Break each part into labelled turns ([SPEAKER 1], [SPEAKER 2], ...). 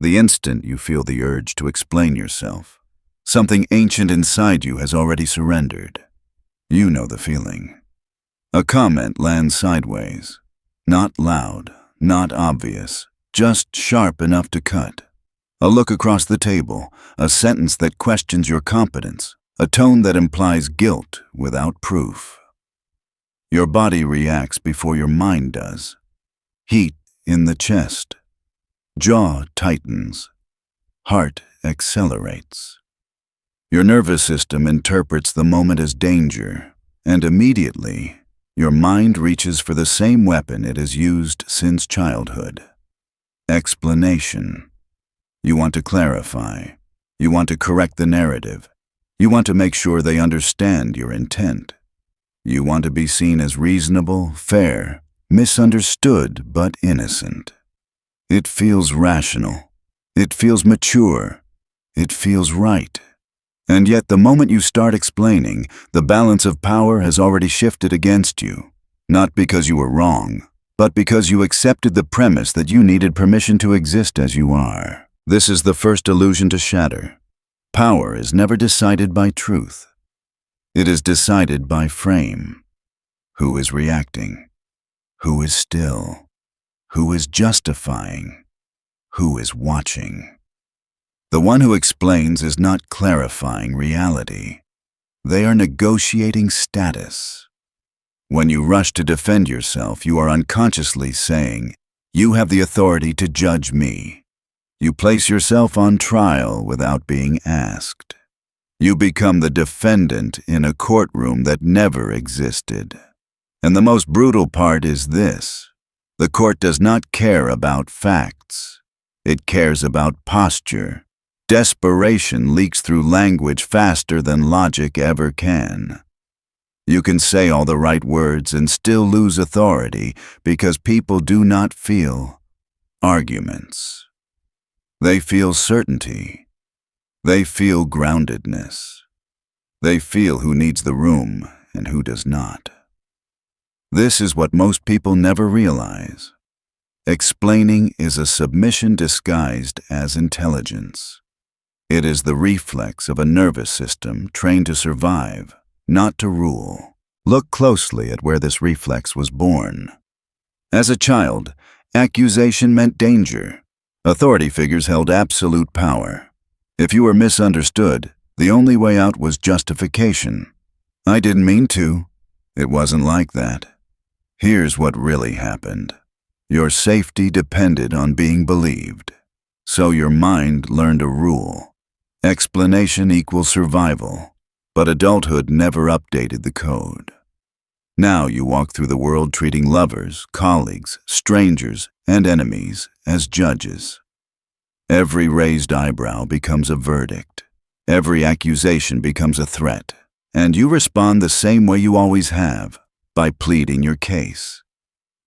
[SPEAKER 1] The instant you feel the urge to explain yourself, something ancient inside you has already surrendered. You know the feeling. A comment lands sideways. Not loud, not obvious, just sharp enough to cut. A look across the table, a sentence that questions your competence, a tone that implies guilt without proof. Your body reacts before your mind does. Heat in the chest. Jaw tightens. Heart accelerates. Your nervous system interprets the moment as danger, and immediately, your mind reaches for the same weapon it has used since childhood. Explanation. You want to clarify. You want to correct the narrative. You want to make sure they understand your intent. You want to be seen as reasonable, fair, misunderstood, but innocent. It feels rational. It feels mature. It feels right. And yet the moment you start explaining, the balance of power has already shifted against you. Not because you were wrong, but because you accepted the premise that you needed permission to exist as you are. This is the first illusion to shatter. Power is never decided by truth. It is decided by frame. Who is reacting? Who is still? Who is justifying? Who is watching? The one who explains is not clarifying reality. They are negotiating status. When you rush to defend yourself, you are unconsciously saying, "You have the authority to judge me." You place yourself on trial without being asked. You become the defendant in a courtroom that never existed. And the most brutal part is this: the court does not care about facts. It cares about posture. Desperation leaks through language faster than logic ever can. You can say all the right words and still lose authority because people do not feel arguments. They feel certainty. They feel groundedness. They feel who needs the room and who does not. This is what most people never realize. Explaining is a submission disguised as intelligence. It is the reflex of a nervous system trained to survive, not to rule. Look closely at where this reflex was born. As a child, accusation meant danger. Authority figures held absolute power. If you were misunderstood, the only way out was justification. "I didn't mean to." It wasn't like that. Here's what really happened. Your safety depended on being believed. So your mind learned a rule. Explanation equals survival, but adulthood never updated the code. Now you walk through the world treating lovers, colleagues, strangers, and enemies as judges. Every raised eyebrow becomes a verdict. Every accusation becomes a threat. And you respond the same way you always have, by pleading your case.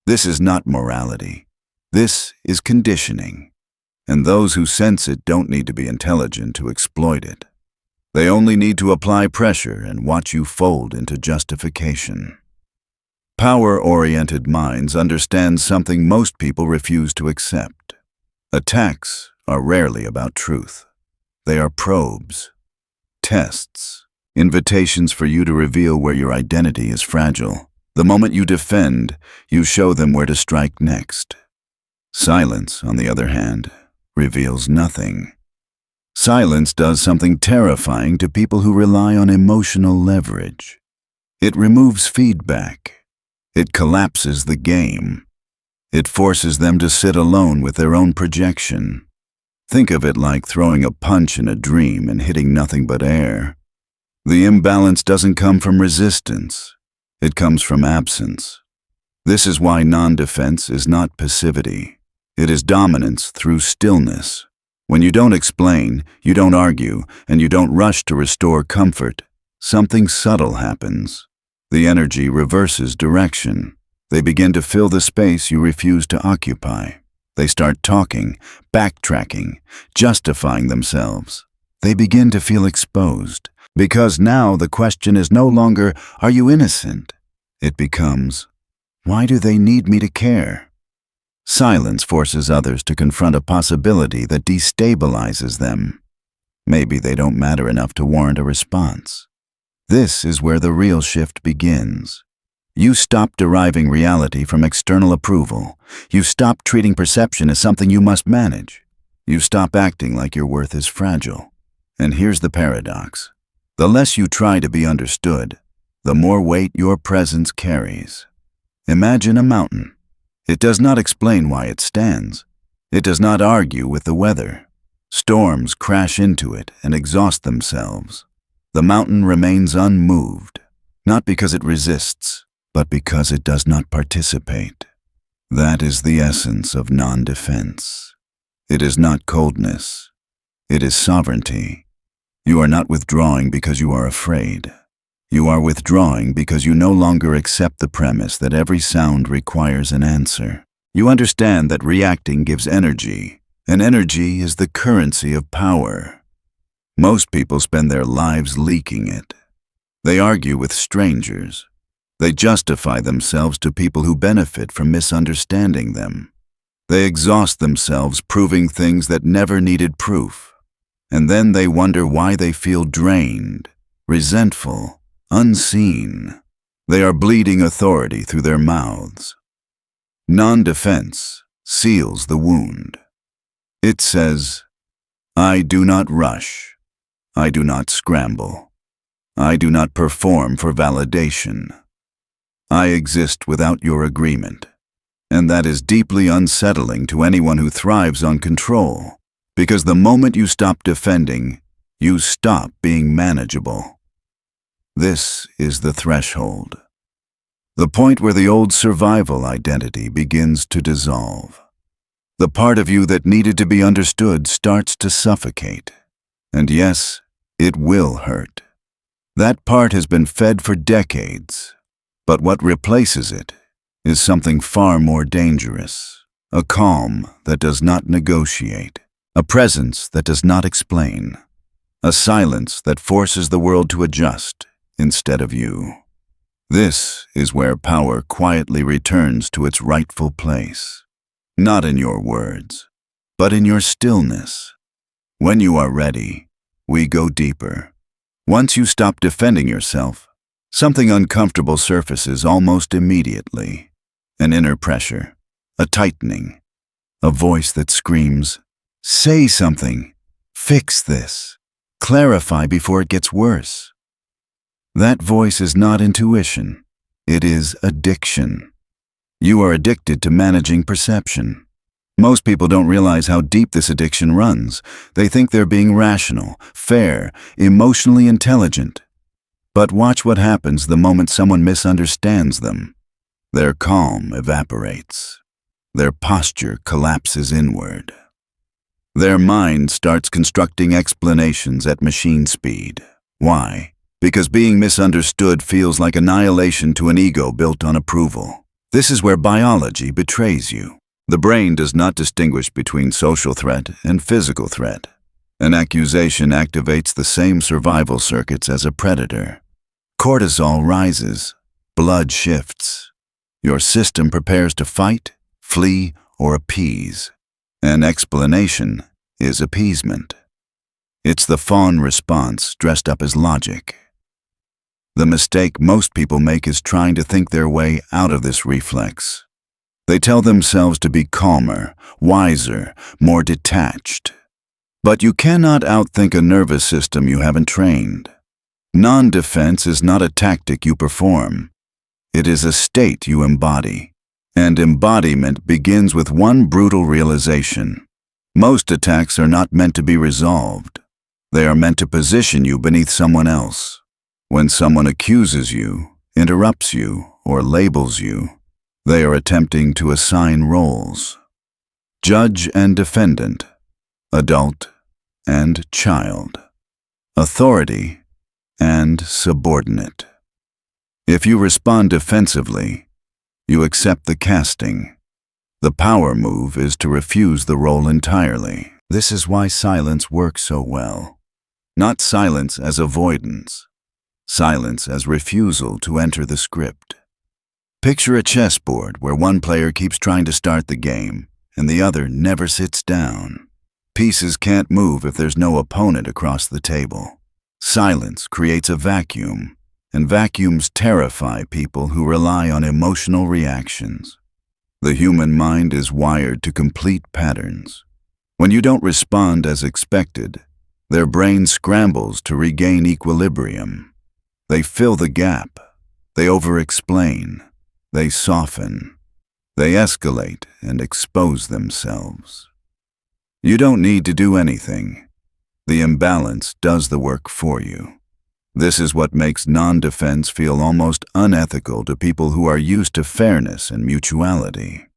[SPEAKER 1] This is not morality. This is conditioning. And those who sense it don't need to be intelligent to exploit it. They only need to apply pressure and watch you fold into justification. Power-oriented minds understand something most people refuse to accept. Attacks are rarely about truth. They are probes, tests, invitations for you to reveal where your identity is fragile. The moment you defend, you show them where to strike next. Silence, on the other hand, reveals nothing. Silence does something terrifying to people who rely on emotional leverage. It removes feedback. It collapses the game. It forces them to sit alone with their own projection. Think of it like throwing a punch in a dream and hitting nothing but air. The imbalance doesn't come from resistance. It comes from absence. This is why non-defense is not passivity. It is dominance through stillness. When you don't explain, you don't argue, and you don't rush to restore comfort, something subtle happens. The energy reverses direction. They begin to fill the space you refuse to occupy. They start talking, backtracking, justifying themselves. They begin to feel exposed, because now the question is no longer, "Are you innocent?" It becomes, "Why do they need me to care?" Silence forces others to confront a possibility that destabilizes them. Maybe they don't matter enough to warrant a response. This is where the real shift begins. You stop deriving reality from external approval. You stop treating perception as something you must manage. You stop acting like your worth is fragile. And here's the paradox. The less you try to be understood, the more weight your presence carries. Imagine a mountain. It does not explain why it stands. It does not argue with the weather. Storms crash into it and exhaust themselves. The mountain remains unmoved, not because it resists, but because it does not participate. That is the essence of non-defense. It is not coldness. It is sovereignty. You are not withdrawing because you are afraid. You are withdrawing because you no longer accept the premise that every sound requires an answer. You understand that reacting gives energy, and energy is the currency of power. Most people spend their lives leaking it. They argue with strangers. They justify themselves to people who benefit from misunderstanding them. They exhaust themselves proving things that never needed proof. And then they wonder why they feel drained, resentful, unseen. They are bleeding authority through their mouths. Non-defense seals the wound. It says, I do not rush. I do not scramble. I do not perform for validation. I exist without your agreement. And that is deeply unsettling to anyone who thrives on control, because the moment you stop defending, you stop being manageable. This is the threshold. The point where the old survival identity begins to dissolve. The part of you that needed to be understood starts to suffocate. And yes, it will hurt. That part has been fed for decades. But what replaces it is something far more dangerous. A calm that does not negotiate. A presence that does not explain. A silence that forces the world to adjust instead of you. This is where power quietly returns to its rightful place. Not in your words, but in your stillness. When you are ready, we go deeper. Once you stop defending yourself, something uncomfortable surfaces almost immediately. An inner pressure, a tightening, a voice that screams, say something, fix this, clarify before it gets worse. That voice is not intuition, it is addiction. You are addicted to managing perception. Most people don't realize how deep this addiction runs. They think they're being rational, fair, emotionally intelligent. But watch what happens the moment someone misunderstands them. Their calm evaporates. Their posture collapses inward. Their mind starts constructing explanations at machine speed. Why? Because being misunderstood feels like annihilation to an ego built on approval. This is where biology betrays you. The brain does not distinguish between social threat and physical threat. An accusation activates the same survival circuits as a predator. Cortisol rises. Blood shifts. Your system prepares to fight, flee, or appease. An explanation is appeasement. It's the fawn response dressed up as logic. The mistake most people make is trying to think their way out of this reflex. They tell themselves to be calmer, wiser, more detached. But you cannot outthink a nervous system you haven't trained. Non-defense is not a tactic you perform. It is a state you embody. And embodiment begins with one brutal realization. Most attacks are not meant to be resolved. They are meant to position you beneath someone else. When someone accuses you, interrupts you, or labels you, they are attempting to assign roles. Judge and defendant, adult and child, authority and subordinate. If you respond defensively, you accept the casting. The power move is to refuse the role entirely. This is why silence works so well. Not silence as avoidance. Silence as refusal to enter the script. Picture a chessboard where one player keeps trying to start the game, and the other never sits down. Pieces can't move if there's no opponent across the table. Silence creates a vacuum, and vacuums terrify people who rely on emotional reactions. The human mind is wired to complete patterns. When you don't respond as expected, their brain scrambles to regain equilibrium. They fill the gap. They over-explain. They soften. They escalate and expose themselves. You don't need to do anything. The imbalance does the work for you. This is what makes non-defense feel almost unethical to people who are used to fairness and mutuality.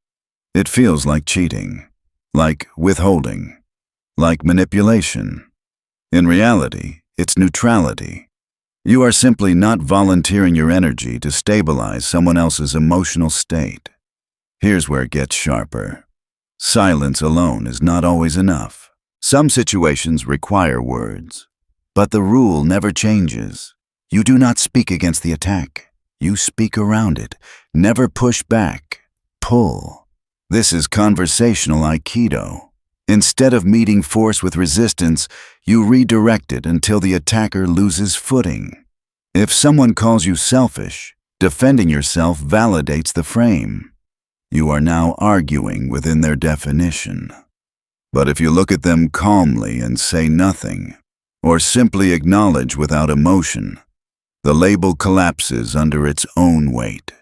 [SPEAKER 1] It feels like cheating, like withholding, like manipulation. In reality, it's neutrality. You are simply not volunteering your energy to stabilize someone else's emotional state. Here's where it gets sharper. Silence alone is not always enough. Some situations require words, but the rule never changes. You do not speak against the attack. You speak around it. Never push back. Pull. This is conversational Aikido. Instead of meeting force with resistance, you redirect it until the attacker loses footing. If someone calls you selfish, defending yourself validates the frame. You are now arguing within their definition. But if you look at them calmly and say nothing, or simply acknowledge without emotion, the label collapses under its own weight.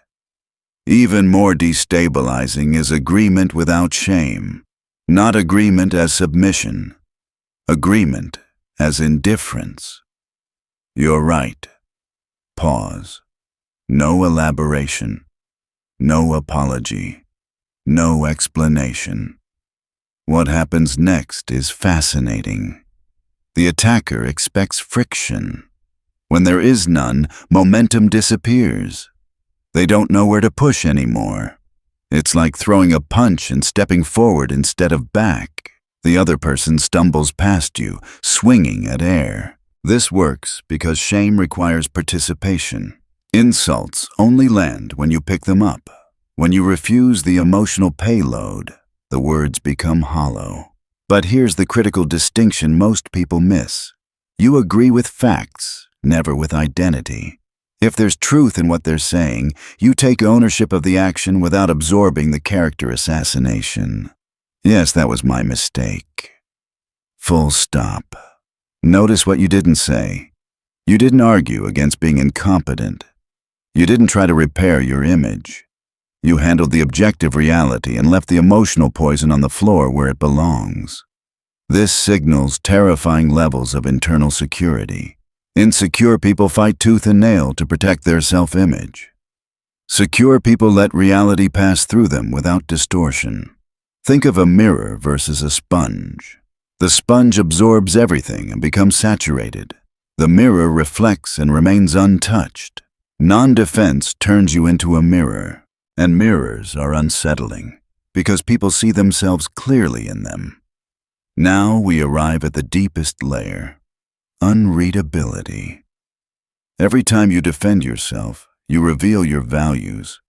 [SPEAKER 1] Even more destabilizing is agreement without shame, not agreement as submission, agreement as indifference. You're right. Pause. No elaboration. No apology. No explanation. What happens next is fascinating. The attacker expects friction. When there is none, momentum disappears. They don't know where to push anymore. It's like throwing a punch and stepping forward instead of back. The other person stumbles past you, swinging at air. This works because shame requires participation. Insults only land when you pick them up. When you refuse the emotional payload, the words become hollow. But here's the critical distinction most people miss. You agree with facts, never with identity. If there's truth in what they're saying, you take ownership of the action without absorbing the character assassination. Yes, that was my mistake. Full stop. Notice what you didn't say. You didn't argue against being incompetent. You didn't try to repair your image. You handled the objective reality and left the emotional poison on the floor where it belongs. This signals terrifying levels of internal security. Insecure people fight tooth and nail to protect their self-image. Secure people let reality pass through them without distortion. Think of a mirror versus a sponge. The sponge absorbs everything and becomes saturated. The mirror reflects and remains untouched. Non-defense turns you into a mirror, and mirrors are unsettling because people see themselves clearly in them. Now we arrive at the deepest layer, unreadability. Every time you defend yourself, you reveal your values.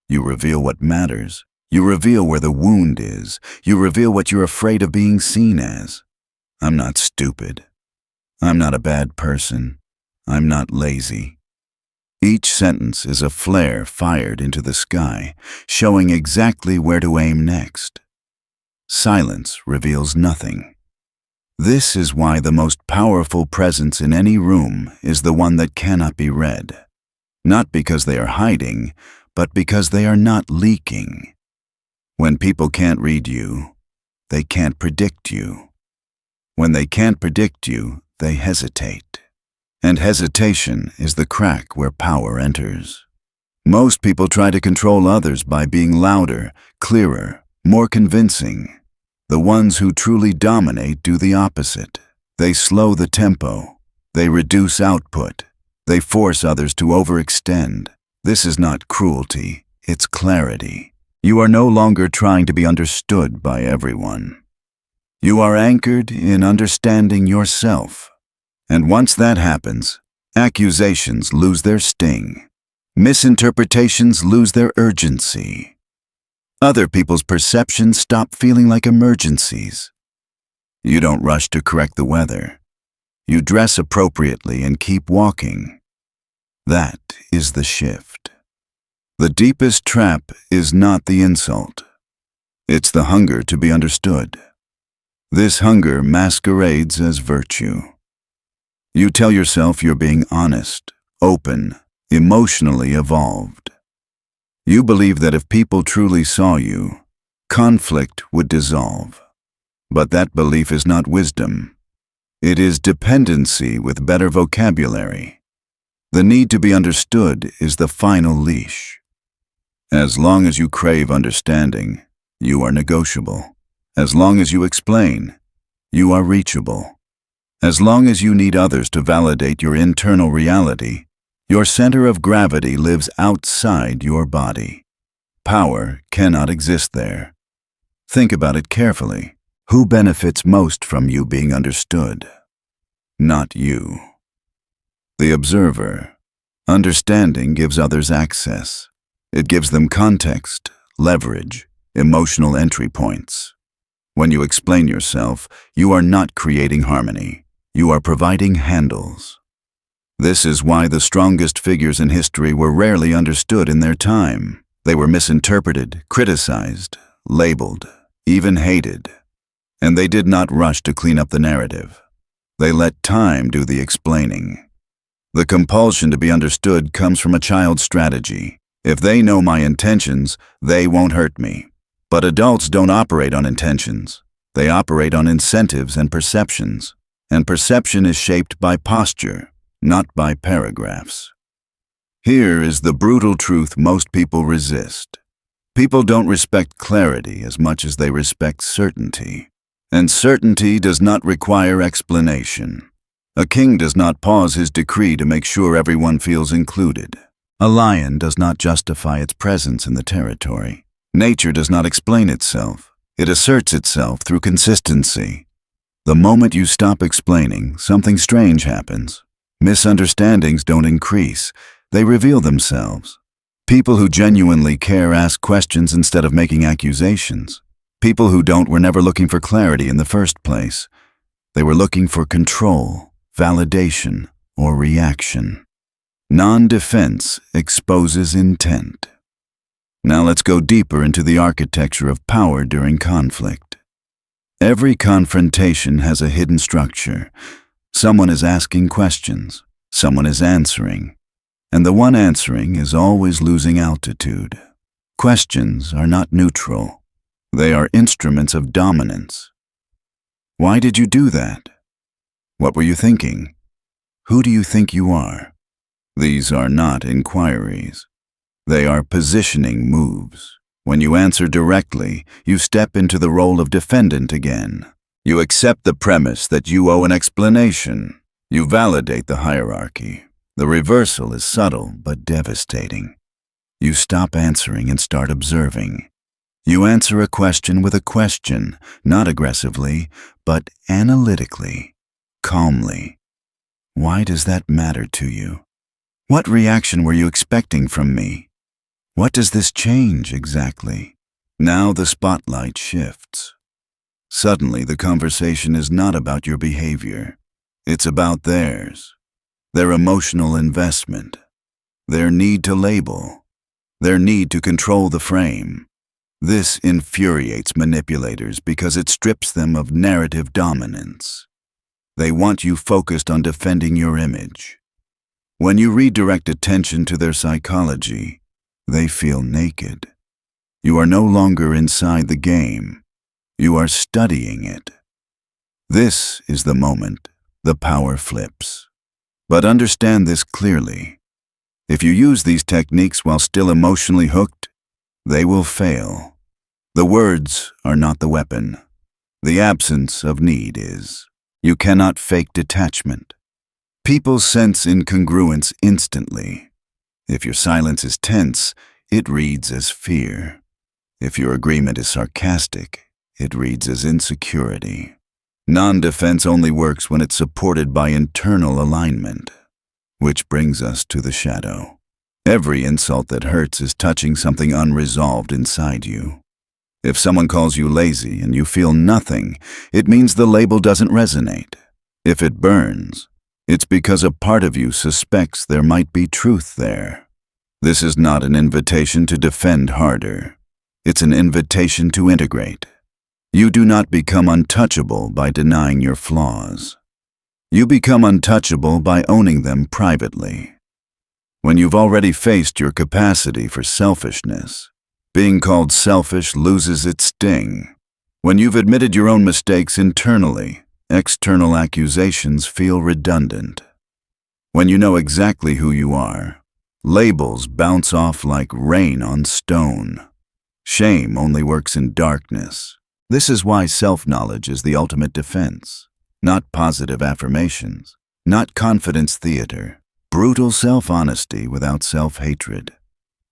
[SPEAKER 1] You reveal what matters. You reveal where the wound is. You reveal what you're afraid of being seen as. I'm not stupid. I'm not a bad person. I'm not lazy. Each sentence is a flare fired into the sky, showing exactly where to aim next. Silence reveals nothing. This is why the most powerful presence in any room is the one that cannot be read. Not because they are hiding, but because they are not leaking. When people can't read you, they can't predict you. When they can't predict you, they hesitate. And hesitation is the crack where power enters. Most people try to control others by being louder, clearer, more convincing. The ones who truly dominate do the opposite. They slow the tempo. They reduce output. They force others to overextend. This is not cruelty, it's clarity. You are no longer trying to be understood by everyone. You are anchored in understanding yourself. And once that happens, accusations lose their sting. Misinterpretations lose their urgency. Other people's perceptions stop feeling like emergencies. You don't rush to correct the weather. You dress appropriately and keep walking. That is the shift. The deepest trap is not the insult. It's the hunger to be understood. This hunger masquerades as virtue. You tell yourself you're being honest, open, emotionally evolved. You believe that if people truly saw you, conflict would dissolve. But that belief is not wisdom. It is dependency with better vocabulary. The need to be understood is the final leash. As long as you crave understanding, you are negotiable. As long as you explain, you are reachable. As long as you need others to validate your internal reality, your center of gravity lives outside your body. Power cannot exist there. Think about it carefully. Who benefits most from you being understood? Not you. The observer. Understanding gives others access. It gives them context, leverage, emotional entry points. When you explain yourself, you are not creating harmony. You are providing handles. This is why the strongest figures in history were rarely understood in their time. They were misinterpreted, criticized, labeled, even hated. And they did not rush to clean up the narrative. They let time do the explaining. The compulsion to be understood comes from a child's strategy. If they know my intentions, they won't hurt me. But adults don't operate on intentions. They operate on incentives and perceptions. And perception is shaped by posture, not by paragraphs. Here is the brutal truth most people resist. People don't respect clarity as much as they respect certainty. And certainty does not require explanation. A king does not pause his decree to make sure everyone feels included. A lion does not justify its presence in the territory. Nature does not explain itself. It asserts itself through consistency. The moment you stop explaining, something strange happens. Misunderstandings don't increase. They reveal themselves. People who genuinely care ask questions instead of making accusations. People who don't were never looking for clarity in the first place. They were looking for control, validation, or reaction. Non-defense exposes intent. Now let's go deeper into the architecture of power during conflict. Every confrontation has a hidden structure. Someone is asking questions. Someone is answering. And the one answering is always losing altitude. Questions are not neutral. They are instruments of dominance. Why did you do that? What were you thinking? Who do you think you are? These are not inquiries. They are positioning moves. When you answer directly, you step into the role of defendant again. You accept the premise that you owe an explanation. You validate the hierarchy. The reversal is subtle but devastating. You stop answering and start observing. You answer a question with a question, not aggressively, but analytically, calmly. Why does that matter to you? What reaction were you expecting from me? What does this change exactly? Now the spotlight shifts. Suddenly the conversation is not about your behavior. It's about theirs. Their emotional investment. Their need to label. Their need to control the frame. This infuriates manipulators because it strips them of narrative dominance. They want you focused on defending your image. When you redirect attention to their psychology, they feel naked. You are no longer inside the game. You are studying it. This is the moment the power flips. But understand this clearly. If you use these techniques while still emotionally hooked, they will fail. The words are not the weapon. The absence of need is. You cannot fake detachment. People sense incongruence instantly. If your silence is tense, it reads as fear. If your agreement is sarcastic, it reads as insecurity. Non-defense only works when it's supported by internal alignment. Which brings us to the shadow. Every insult that hurts is touching something unresolved inside you. If someone calls you lazy and you feel nothing, it means the label doesn't resonate. If it burns, it's because a part of you suspects there might be truth there. This is not an invitation to defend harder. It's an invitation to integrate. You do not become untouchable by denying your flaws. You become untouchable by owning them privately. When you've already faced your capacity for selfishness, being called selfish loses its sting. When you've admitted your own mistakes internally, external accusations feel redundant. When you know exactly who you are, labels bounce off like rain on stone. Shame only works in darkness. This is why self-knowledge is the ultimate defense. Not positive affirmations, not confidence theater, brutal self-honesty without self-hatred.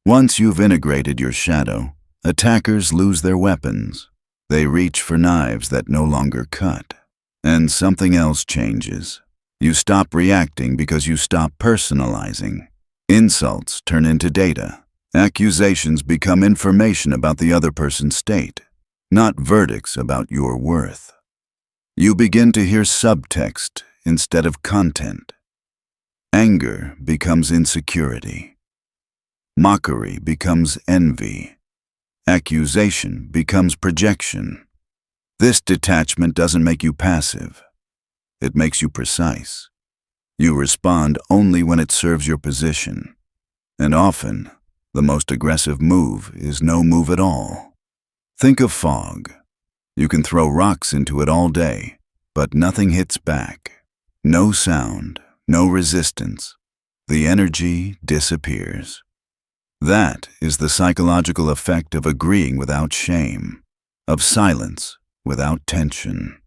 [SPEAKER 1] Once you've integrated your shadow, attackers lose their weapons. They reach for knives that no longer cut. And something else changes. You stop reacting because you stop personalizing. Insults turn into data. Accusations become information about the other person's state, not verdicts about your worth. You begin to hear subtext instead of content. Anger becomes insecurity. Mockery becomes envy. Accusation becomes projection. This detachment doesn't make you passive. It makes you precise. You respond only when it serves your position. And often, the most aggressive move is no move at all. Think of fog. You can throw rocks into it all day, but nothing hits back. No sound, no resistance. The energy disappears. That is the psychological effect of agreeing without shame, of silence without tension.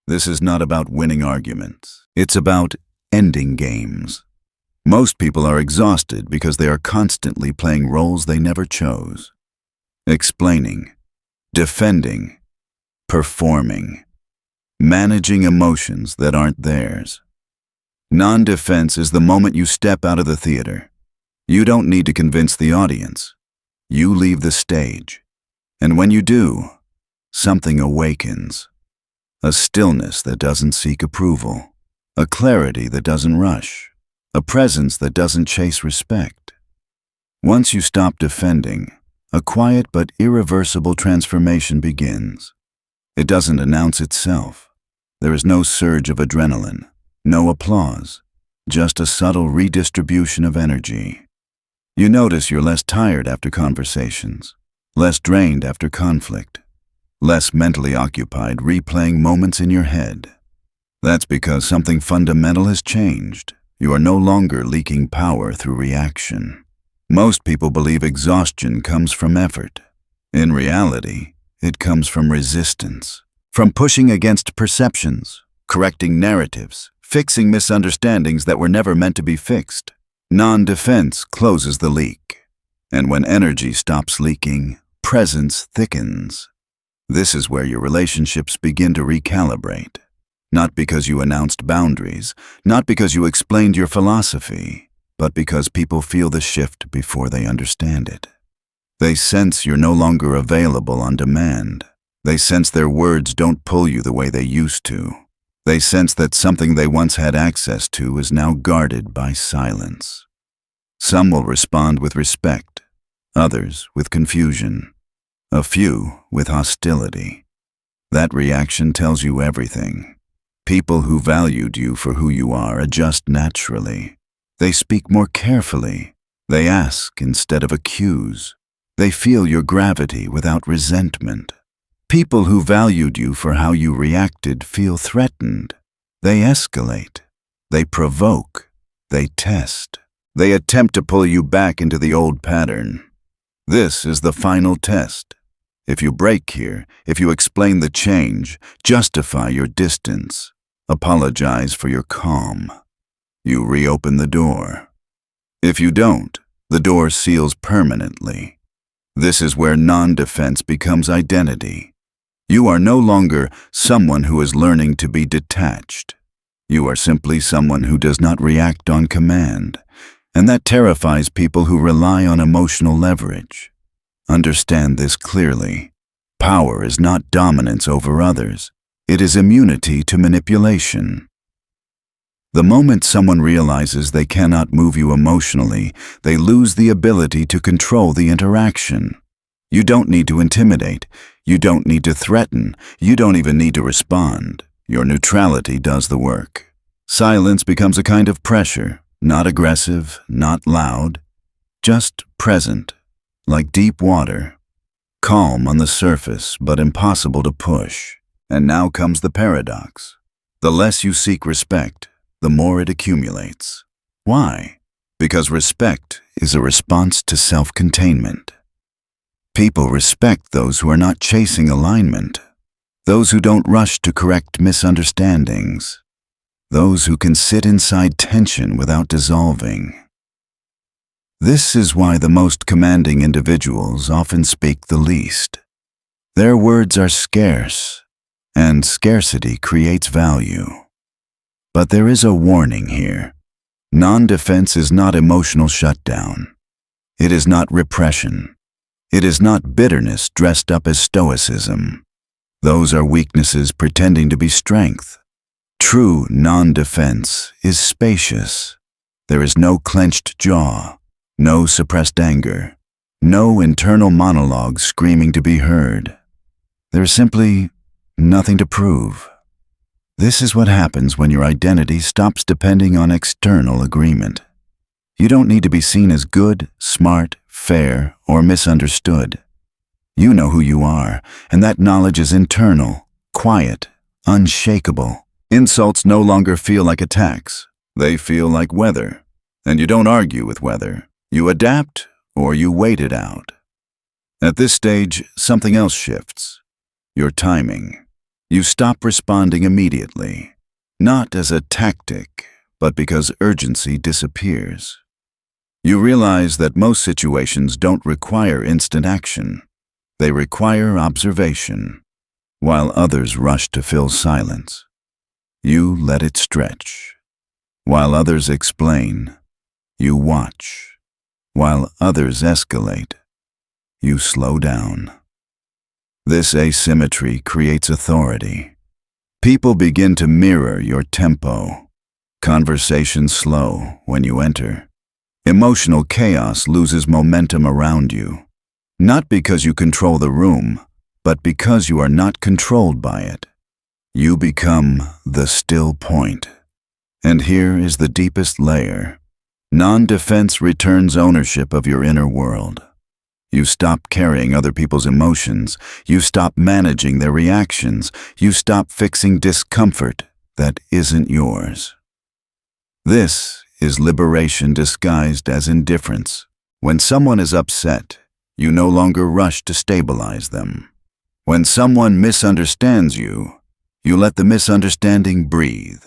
[SPEAKER 1] This is not about winning arguments. It's about ending games. Most people are exhausted because they are constantly playing roles they never chose. Explaining, defending, performing, managing emotions that aren't theirs. Non-defense is the moment you step out of the theater. You don't need to convince the audience. You leave the stage. And when you do, something awakens. A stillness that doesn't seek approval. A clarity that doesn't rush. A presence that doesn't chase respect. Once you stop defending, a quiet but irreversible transformation begins. It doesn't announce itself. There is no surge of adrenaline, no applause, just a subtle redistribution of energy. You notice you're less tired after conversations, less drained after conflict, less mentally occupied replaying moments in your head. That's because something fundamental has changed. You are no longer leaking power through reaction. Most people believe exhaustion comes from effort. In reality, it comes from resistance, from pushing against perceptions, correcting narratives, fixing misunderstandings that were never meant to be fixed. Non-defense closes the leak. And when energy stops leaking, presence thickens. This is where your relationships begin to recalibrate. Not because you announced boundaries, not because you explained your philosophy, but because people feel the shift before they understand it. They sense you're no longer available on demand. They sense their words don't pull you the way they used to. They sense that something they once had access to is now guarded by silence. Some will respond with respect, others with confusion, a few with hostility. That reaction tells you everything. People who valued you for who you are adjust naturally. They speak more carefully. They ask instead of accuse. They feel your gravity without resentment. People who valued you for how you reacted feel threatened. They escalate. They provoke. They test. They attempt to pull you back into the old pattern. This is the final test. If you break here, if you explain the change, justify your distance, apologize for your calm, you reopen the door. If you don't, the door seals permanently. This is where non-defense becomes identity. You are no longer someone who is learning to be detached. You are simply someone who does not react on command, and that terrifies people who rely on emotional leverage. Understand this clearly. Power is not dominance over others. It is immunity to manipulation. The moment someone realizes they cannot move you emotionally, they lose the ability to control the interaction. You don't need to intimidate. You don't need to threaten. You don't even need to respond. Your neutrality does the work. Silence becomes a kind of pressure, not aggressive, not loud, just present, like deep water, calm on the surface but impossible to push. And now comes the paradox. The less you seek respect, the more it accumulates. Why? Because respect is a response to self-containment. People respect those who are not chasing alignment, those who don't rush to correct misunderstandings, those who can sit inside tension without dissolving. This is why the most commanding individuals often speak the least. Their words are scarce, and scarcity creates value. But there is a warning here. Non-defense is not emotional shutdown. It is not repression. It is not bitterness dressed up as stoicism. Those are weaknesses pretending to be strength. True non-defense is spacious. There is no clenched jaw, no suppressed anger, no internal monologue screaming to be heard. There is simply nothing to prove. This is what happens when your identity stops depending on external agreement. You don't need to be seen as good, smart, fair, or misunderstood. You know who you are, and that knowledge is internal, quiet, unshakable. Insults no longer feel like attacks. They feel like weather. And you don't argue with weather. You adapt, or you wait it out. At this stage, something else shifts. Your timing. You stop responding immediately, not as a tactic, but because urgency disappears. You realize that most situations don't require instant action. They require observation, while others rush to fill silence. You let it stretch. While others explain, you watch. While others escalate, you slow down. This asymmetry creates authority. People begin to mirror your tempo. Conversations slow when you enter. Emotional chaos loses momentum around you, not because you control the room, but because you are not controlled by it. You become the still point. And here is the deepest layer. Non-defense returns ownership of your inner world. You stop carrying other people's emotions. You stop managing their reactions. You stop fixing discomfort that isn't yours. This is liberation disguised as indifference. When someone is upset, you no longer rush to stabilize them. When someone misunderstands you, you let the misunderstanding breathe.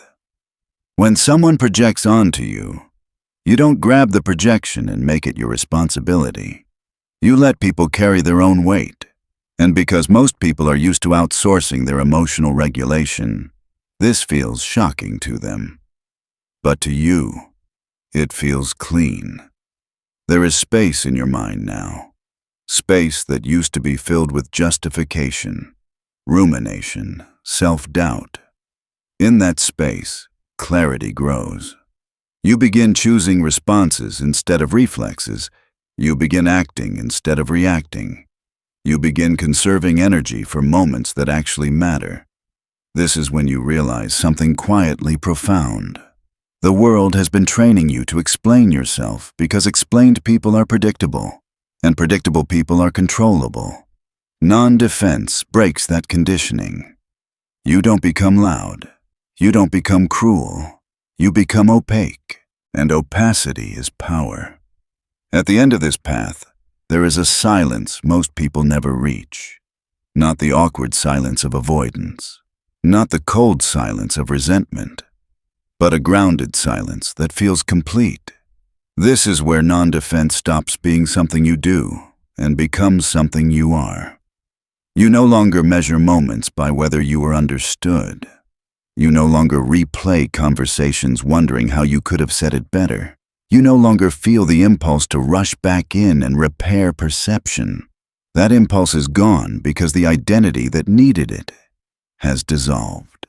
[SPEAKER 1] When someone projects onto you, you don't grab the projection and make it your responsibility. You let people carry their own weight. And because most people are used to outsourcing their emotional regulation, this feels shocking to them. But to you, it feels clean. There is space in your mind now. Space that used to be filled with justification, rumination, self-doubt. In that space, clarity grows. You begin choosing responses instead of reflexes. You begin acting instead of reacting. You begin conserving energy for moments that actually matter. This is when you realize something quietly profound. The world has been training you to explain yourself because explained people are predictable, and predictable people are controllable. Non-defense breaks that conditioning. You don't become loud. You don't become cruel. You become opaque, and opacity is power. At the end of this path, there is a silence most people never reach. Not the awkward silence of avoidance, not the cold silence of resentment, but a grounded silence that feels complete. This is where non-defense stops being something you do and becomes something you are. You no longer measure moments by whether you are understood. You no longer replay conversations wondering how you could have said it better. You no longer feel the impulse to rush back in and repair perception. That impulse is gone because the identity that needed it has dissolved.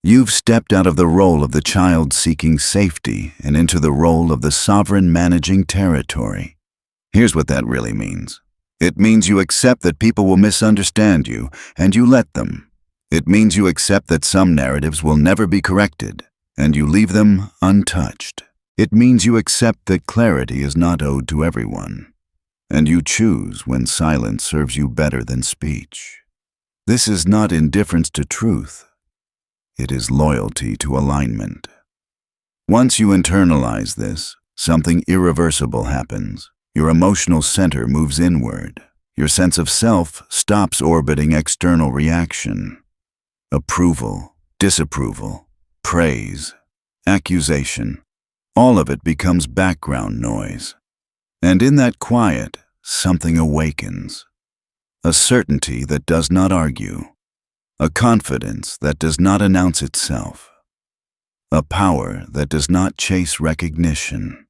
[SPEAKER 1] You've stepped out of the role of the child seeking safety and into the role of the sovereign managing territory. Here's what that really means. It means you accept that people will misunderstand you, and you let them. It means you accept that some narratives will never be corrected, and you leave them untouched. It means you accept that clarity is not owed to everyone, and you choose when silence serves you better than speech. This is not indifference to truth. It is loyalty to alignment. Once you internalize this, something irreversible happens. Your emotional center moves inward. Your sense of self stops orbiting external reaction. Approval, disapproval, praise, accusation, all of it becomes background noise. And in that quiet, something awakens. A certainty that does not argue. A confidence that does not announce itself. A power that does not chase recognition.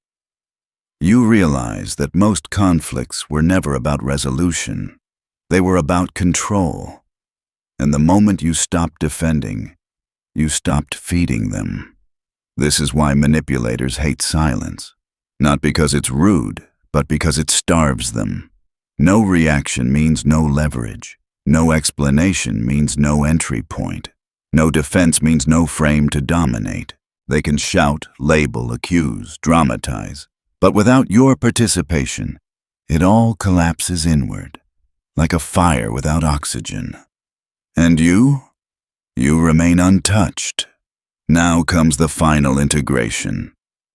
[SPEAKER 1] You realize that most conflicts were never about resolution. They were about control. And the moment you stopped defending, you stopped feeding them. This is why manipulators hate silence. Not because it's rude, but because it starves them. No reaction means no leverage. No explanation means no entry point. No defense means no frame to dominate. They can shout, label, accuse, dramatize. But without your participation, it all collapses inward, like a fire without oxygen. And you remain untouched. Now comes the final integration.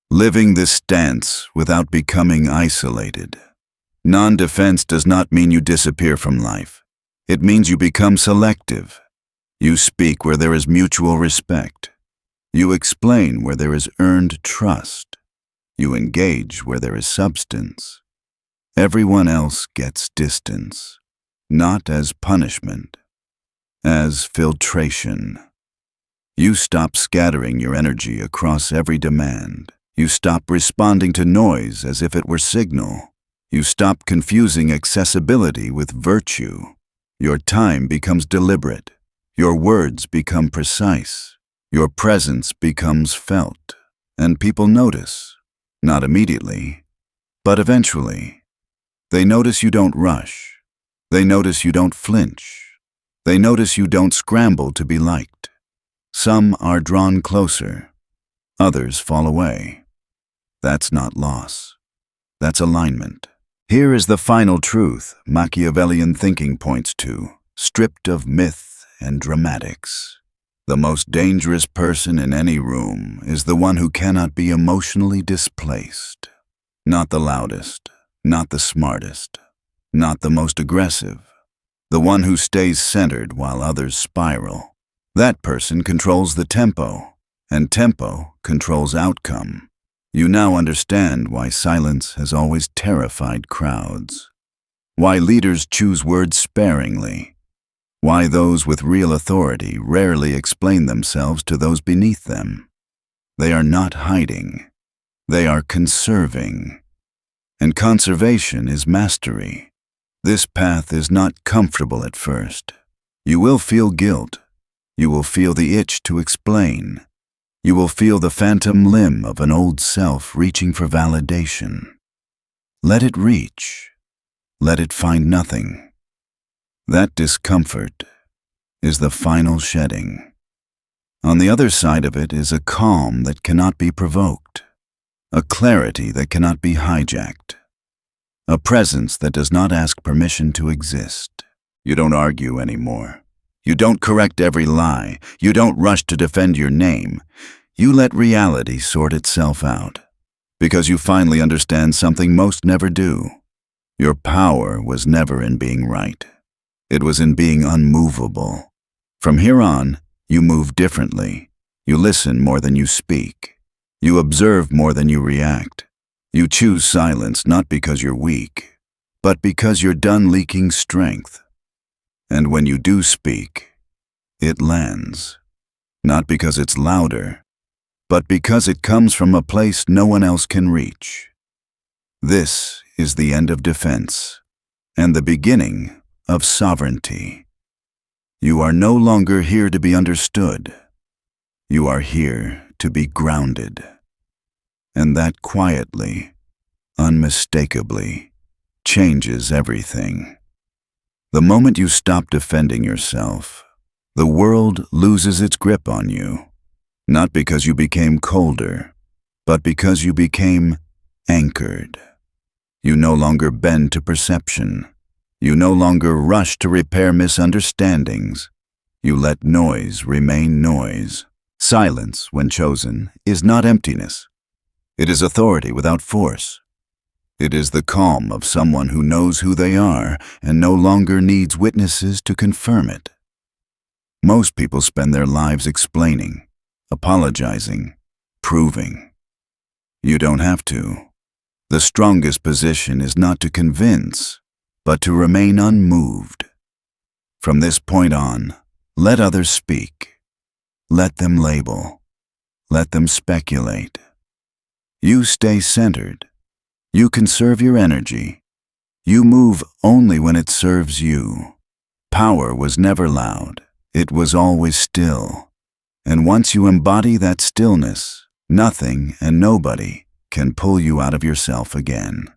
[SPEAKER 1] Living this stance without becoming isolated. Non-defense does not mean you disappear from life. It means you become selective. You speak where there is mutual respect. You explain where there is earned trust. You engage where there is substance. Everyone else gets distance, not as punishment, as filtration. You stop scattering your energy across every demand. You stop responding to noise as if it were signal. You stop confusing accessibility with virtue. Your time becomes deliberate. Your words become precise. Your presence becomes felt. And people notice. Not immediately, but eventually. They notice you don't rush. They notice you don't flinch. They notice you don't scramble to be liked. Some are drawn closer. Others fall away. That's not loss. That's alignment. Here is the final truth Machiavellian thinking points to, stripped of myth and dramatics. The most dangerous person in any room is the one who cannot be emotionally displaced. Not the loudest, not the smartest, not the most aggressive. The one who stays centered while others spiral. That person controls the tempo, and tempo controls outcome. You now understand why silence has always terrified crowds. Why leaders choose words sparingly. Why those with real authority rarely explain themselves to those beneath them. They are not hiding. They are conserving. And conservation is mastery. This path is not comfortable at first. You will feel guilt. You will feel the itch to explain. You will feel the phantom limb of an old self reaching for validation. Let it reach. Let it find nothing. That discomfort is the final shedding. On the other side of it is a calm that cannot be provoked, a clarity that cannot be hijacked, a presence that does not ask permission to exist. You don't argue anymore. You don't correct every lie. You don't rush to defend your name. You let reality sort itself out, because you finally understand something most never do. Your power was never in being right. It was in being unmovable. From here on, you move differently. You listen more than you speak. You observe more than you react. You choose silence not because you're weak, but because you're done leaking strength. And when you do speak, it lands. Not because it's louder, but because it comes from a place no one else can reach. This is the end of defense. and the beginning of sovereignty. You are no longer here to be understood. You are here to be grounded. And that quietly, unmistakably, changes everything. The moment you stop defending yourself, the world loses its grip on you, not because you became colder, but because you became anchored. You no longer bend to perception. You no longer rush to repair misunderstandings. You let noise remain noise. Silence, when chosen, is not emptiness. It is authority without force. It is the calm of someone who knows who they are and no longer needs witnesses to confirm it. Most people spend their lives explaining, apologizing, proving. You don't have to. The strongest position is not to convince, but to remain unmoved. From this point on, let others speak. Let them label. Let them speculate. You stay centered. You conserve your energy. You move only when it serves you. Power was never loud. It was always still. And once you embody that stillness, nothing and nobody can pull you out of yourself again.